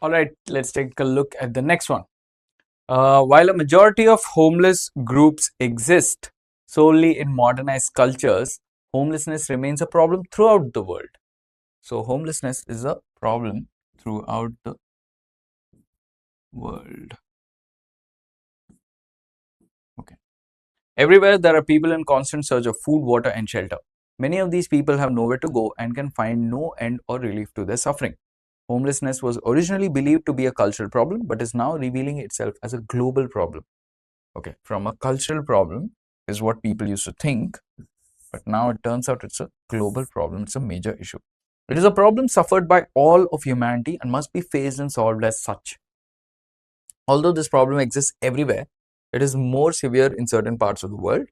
All right, let's take a look at the next one. While a majority of homeless groups exist solely in modernized cultures, homelessness remains a problem throughout the world. So, homelessness is a problem throughout the world. Okay. Everywhere there are people in constant search of food, water, and shelter. Many of these people have nowhere to go and can find no end or relief to their suffering. Homelessness was originally believed to be a cultural problem, but is now revealing itself as a global problem. Okay, from a cultural problem is what people used to think, but now it turns out it's a global problem. It's a major issue. It is a problem suffered by all of humanity and must be faced and solved as such. Although this problem exists everywhere, it is more severe in certain parts of the world.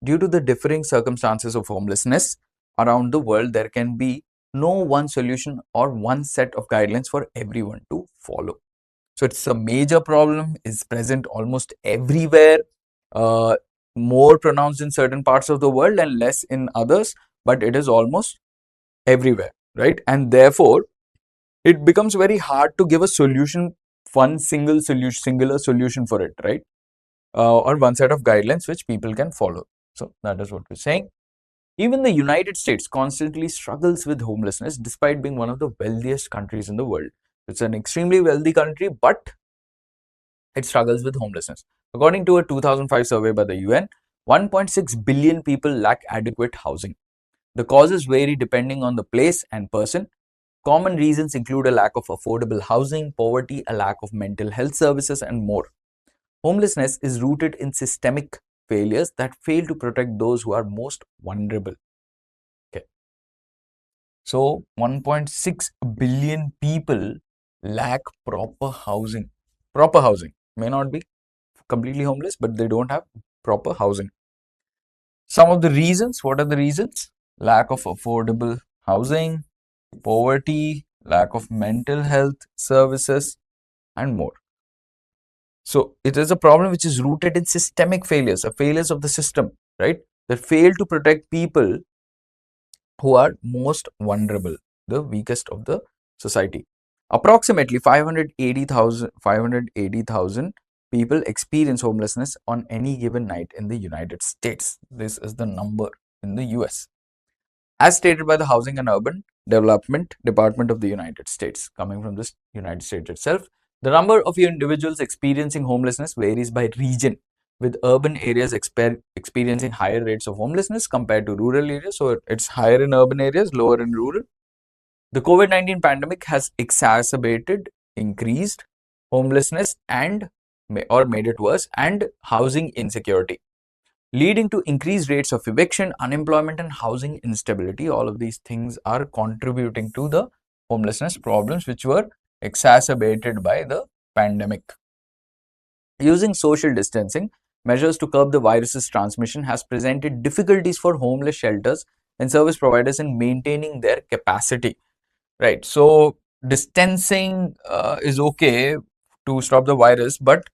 Due to the differing circumstances of homelessness around the world, there can be no one solution or one set of guidelines for everyone to follow. So it's a major problem, is present almost everywhere, more pronounced in certain parts of the world and less in others, but it is almost everywhere, right? And therefore, it becomes very hard to give a solution, one singular solution for it, right? Or one set of guidelines which people can follow. So that is what we're saying. Even the United States constantly struggles with homelessness despite being one of the wealthiest countries in the world. It's an extremely wealthy country, but it struggles with homelessness. According to a 2005 survey by the UN, 1.6 billion people lack adequate housing. The causes vary depending on the place and person. Common reasons include a lack of affordable housing, poverty, a lack of mental health services, and more. Homelessness is rooted in systemic failures that fail to protect those who are most vulnerable. Okay. So 1.6 billion people lack proper housing. Proper housing may not be completely homeless, but they don't have proper housing. Some of the reasons, what are the reasons? Lack of affordable housing, poverty, lack of mental health services, and more. So it is a problem which is rooted in systemic failures, failures of the system, right? That fail to protect people who are most vulnerable, the weakest of the society. Approximately 580,000 people experience homelessness on any given night in the United States. This is the number in the US. As stated by the Housing and Urban Development Department of the United States, coming from this United States itself, the number of individuals experiencing homelessness varies by region, with urban areas experiencing higher rates of homelessness compared to rural areas. So it's higher in urban areas, lower in rural. The COVID-19 pandemic has exacerbated, increased homelessness and or made it worse, and housing insecurity, leading to increased rates of eviction, unemployment, and housing instability. All of these things are contributing to the homelessness problems which were exacerbated by the pandemic. Using social distancing measures to curb the virus's transmission has presented difficulties for homeless shelters and service providers in maintaining their capacity. Right. So distancing is okay to stop the virus, but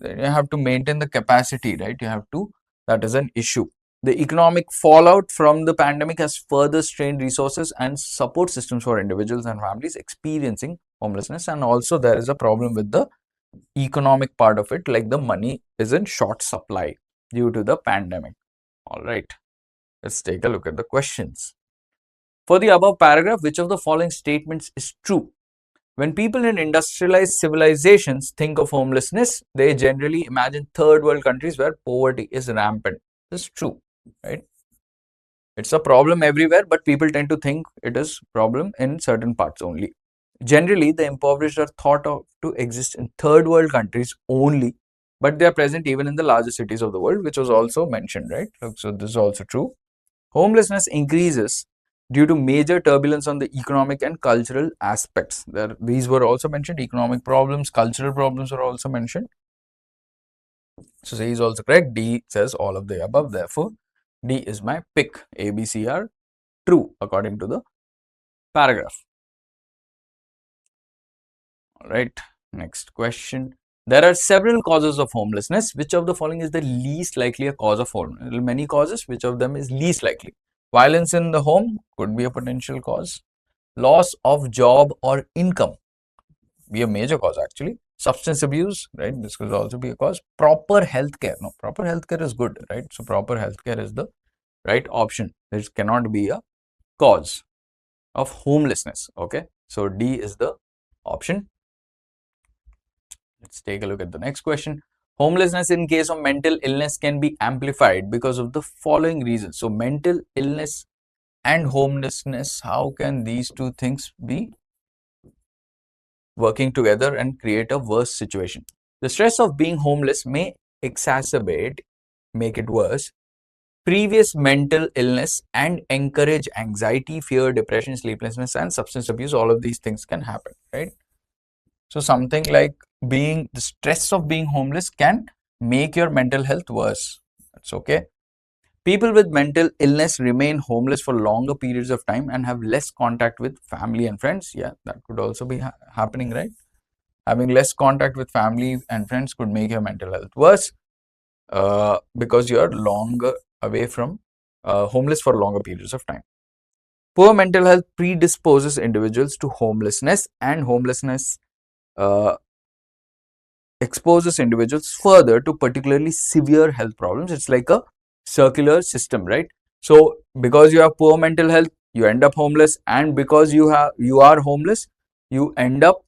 you have to maintain the capacity, right? You have to, that is an issue. The economic fallout from the pandemic has further strained resources and support systems for individuals and families experiencing homelessness. And also there is a problem with the economic part of it, like the money is in short supply due to the pandemic. All right, let's take a look at the questions. For the above paragraph, which of the following statements is true? When people in industrialized civilizations think of homelessness, they generally imagine third world countries where poverty is rampant. This is true, right? It's a problem everywhere, but people tend to think it is a problem in certain parts only. Generally, the impoverished are thought of to exist in third world countries only, but they are present even in the larger cities of the world, which was also mentioned, right? So this is also true. Homelessness increases due to major turbulence on the economic and cultural aspects. These were also mentioned. Economic problems, cultural problems were also mentioned. So C is also correct. D says all of the above. Therefore, D is my pick. A, B, C are true according to the paragraph. All right. Next question. There are several causes of homelessness. Which of the following is the least likely a cause of homelessness? Many causes. Which of them is least likely? Violence in the home could be a potential cause. Loss of job or income. be a major cause actually. Substance abuse, right? This could also be a cause. Proper healthcare. No, proper healthcare is good, right? So proper healthcare is the right option. This cannot be a cause of homelessness. Okay. So D is the option. Let's take a look at the next question. Homelessness in case of mental illness can be amplified because of the following reasons. So mental illness and homelessness, how can these two things be working together and create a worse situation? The stress of being homeless may exacerbate, make it worse, previous mental illness and encourage anxiety, fear, depression, sleeplessness, and substance abuse. All of these things can happen, right? So something like the stress of being homeless can make your mental health worse. That's okay. People with mental illness remain homeless for longer periods of time and have less contact with family and friends. Yeah, that could also be happening, right? Having less contact with family and friends could make your mental health worse because you're longer away from homeless for longer periods of time. Poor mental health predisposes individuals to homelessness, and homelessness uh, exposes individuals further to particularly severe health problems. It's like a circular system, right? So because you have poor mental health, you end up homeless, and because you are homeless, you end up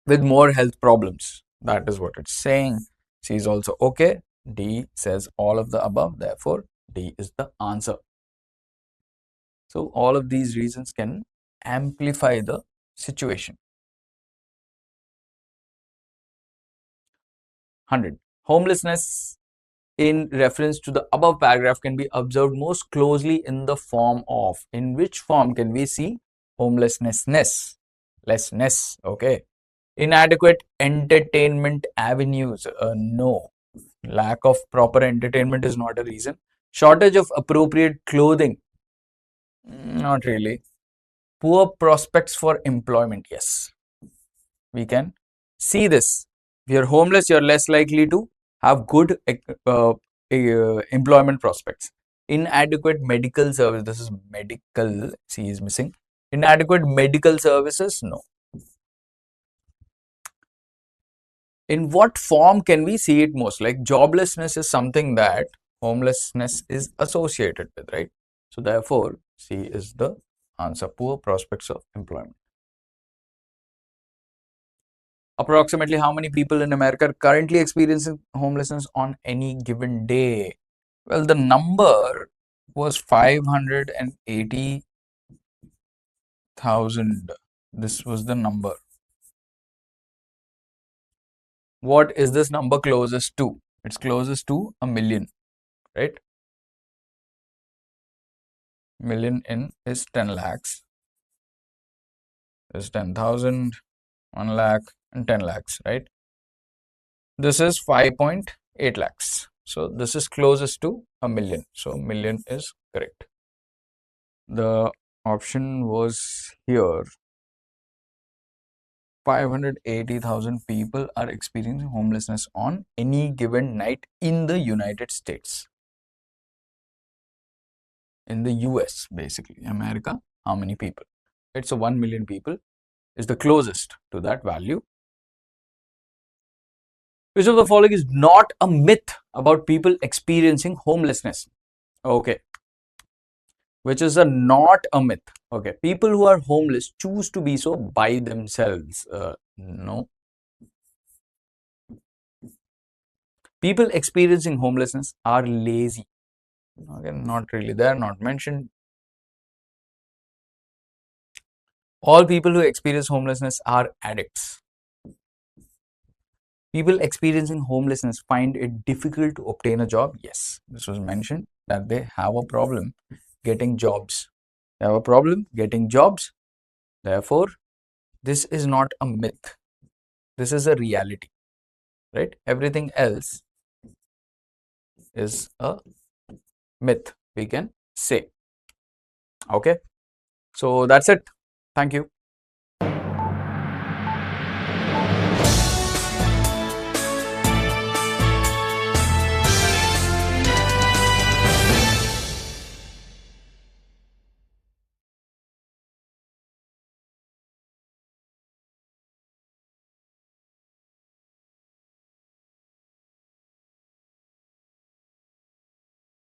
with more health problems. That is what it's saying. C is also okay. D says all of the above, therefore D is the answer. So all of these reasons can amplify the situation. 100. Homelessness in reference to the above paragraph can be observed most closely in the form of, in which form can we see homelessness? Lessness, okay. Inadequate entertainment avenues, no. Lack of proper entertainment is not a reason. Shortage of appropriate clothing, not really. Poor prospects for employment, yes. We can see this. If you're homeless, you're less likely to have good employment prospects. Inadequate medical service, this is medical, C is missing. Inadequate medical services, no. In what form can we see it most? Like joblessness is something that homelessness is associated with, right? So therefore, C is the answer. Poor prospects of employment. Approximately how many people in America are currently experiencing homelessness on any given day? Well, the number was 580,000. This was the number. What is this number closest to? It's closest to a million, right? Million in is 10 lakhs, is 10,000, 1 lakh, and 10 lakhs, right? This is 5.8 lakhs. So this is closest to a million. So million is correct. The option was here. 580,000 people are experiencing homelessness on any given night in the United States. In the US, basically. America, how many people? It's a 1 million people is the closest to that value. Which of the following is not a myth about people experiencing homelessness? Okay. Which is not a myth. Okay. People who are homeless choose to be so by themselves. No. People experiencing homelessness are lazy. Again, not really. They are not mentioned. All people who experience homelessness are addicts. People experiencing homelessness find it difficult to obtain a job. Yes, this was mentioned that they have a problem getting jobs. They have a problem getting jobs. Therefore, this is not a myth. This is a reality, right? Everything else is a myth, we can say. Okay, so that's it. Thank you.